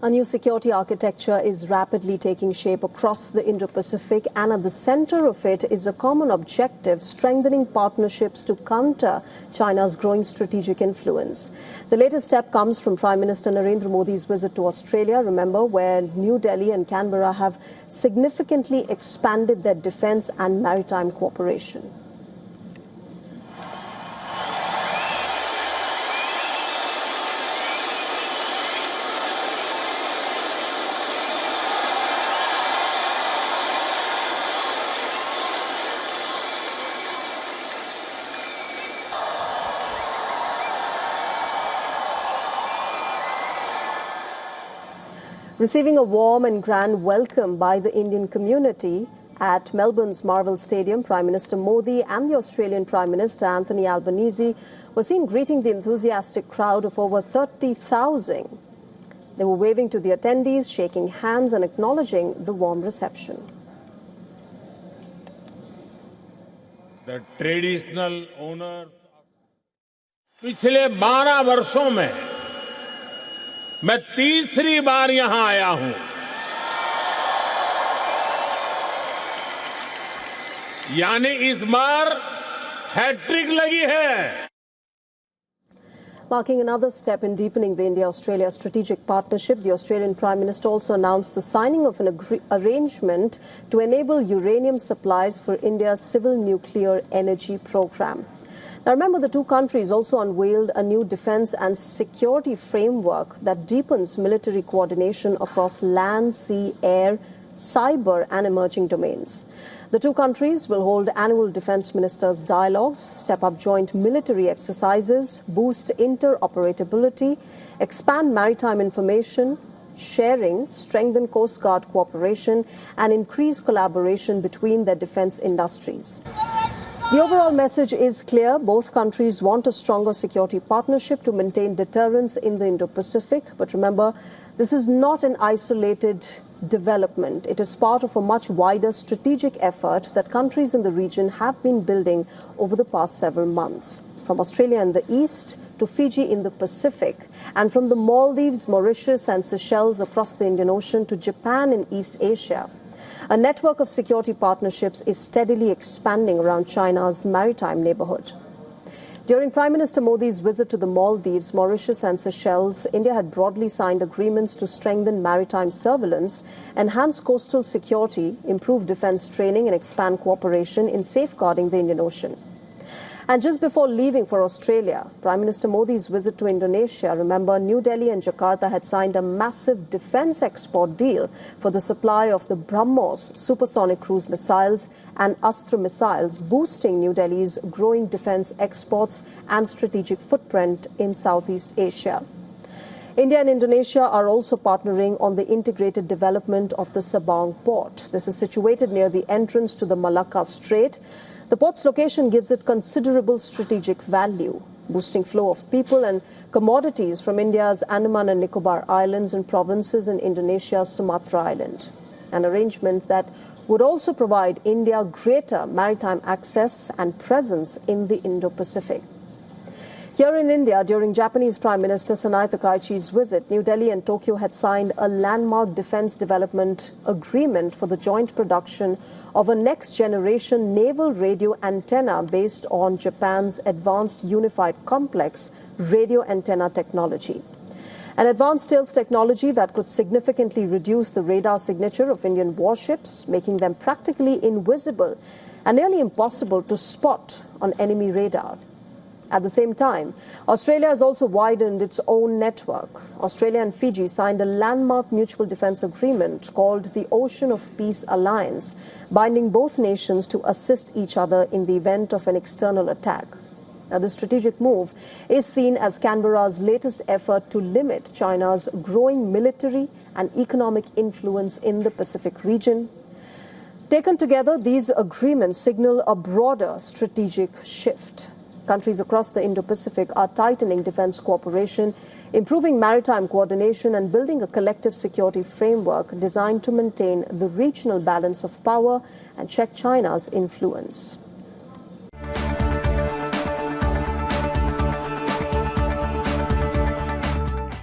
A new security architecture is rapidly taking shape across the Indo-Pacific, and at the center of it is a common objective: strengthening partnerships to counter China's growing strategic influence. The latest step comes from Prime Minister Narendra Modi's visit to Australia, remember, where New Delhi and Canberra have significantly expanded their defense and maritime cooperation. Receiving a warm and grand welcome by the Indian community at Melbourne's Marvel Stadium, Prime Minister Modi and the Australian Prime Minister Anthony Albanese were seen greeting the enthusiastic crowd of over 30,000. They were waving to the attendees, shaking hands and acknowledging the warm reception. The traditional owners. पिछले 12 वर्षों में मैं तीसरी बार यहां आया हूं। यानी इस बार हैट्रिक लगी है। Marking another step in deepening the India-Australia strategic partnership, the Australian Prime Minister also announced the signing of an arrangement to enable uranium supplies for India's civil nuclear energy program. Now remember, the two countries also unveiled a new defense and security framework that deepens military coordination across land, sea, air, cyber and emerging domains. The two countries will hold annual defense ministers' dialogues, step up joint military exercises, boost interoperability, expand maritime information sharing, strengthen Coast Guard cooperation and increase collaboration between their defense industries. The overall message is clear. Both countries want a stronger security partnership to maintain deterrence in the Indo-Pacific. But remember, this is not an isolated development. It is part of a much wider strategic effort that countries in the region have been building over the past several months. From Australia in the east to Fiji in the Pacific, and from the Maldives, Mauritius and Seychelles across the Indian Ocean to Japan in East Asia. A network of security partnerships is steadily expanding around China's maritime neighborhood. During Prime Minister Modi's visit to the Maldives, Mauritius and Seychelles, India had broadly signed agreements to strengthen maritime surveillance, enhance coastal security, improve defense training and expand cooperation in safeguarding the Indian Ocean. And just before leaving for Australia, Prime Minister Modi's visit to Indonesia, remember, New Delhi and Jakarta had signed a massive defense export deal for the supply of the BrahMos supersonic cruise missiles and Astra missiles, boosting New Delhi's growing defense exports and strategic footprint in Southeast Asia. India and Indonesia are also partnering on the integrated development of the Sabang port. This is situated near the entrance to the Malacca Strait. The port's location gives it considerable strategic value, boosting flow of people and commodities from India's Andaman and Nicobar Islands and provinces in Indonesia's Sumatra Island. An arrangement that would also provide India greater maritime access and presence in the Indo-Pacific. Here in India, during Japanese Prime Minister Sanae Takaichi's visit, New Delhi and Tokyo had signed a landmark defense development agreement for the joint production of a next-generation naval radio antenna based on Japan's advanced unified complex radio antenna technology. An advanced stealth technology that could significantly reduce the radar signature of Indian warships, making them practically invisible and nearly impossible to spot on enemy radar. At the same time, Australia has also widened its own network. Australia and Fiji signed a landmark mutual defense agreement called the Ocean of Peace Alliance, binding both nations to assist each other in the event of an external attack. Now, this strategic move is seen as Canberra's latest effort to limit China's growing military and economic influence in the Pacific region. Taken together, these agreements signal a broader strategic shift. Countries across the Indo-Pacific are tightening defense cooperation, improving maritime coordination and building a collective security framework designed to maintain the regional balance of power and check China's influence.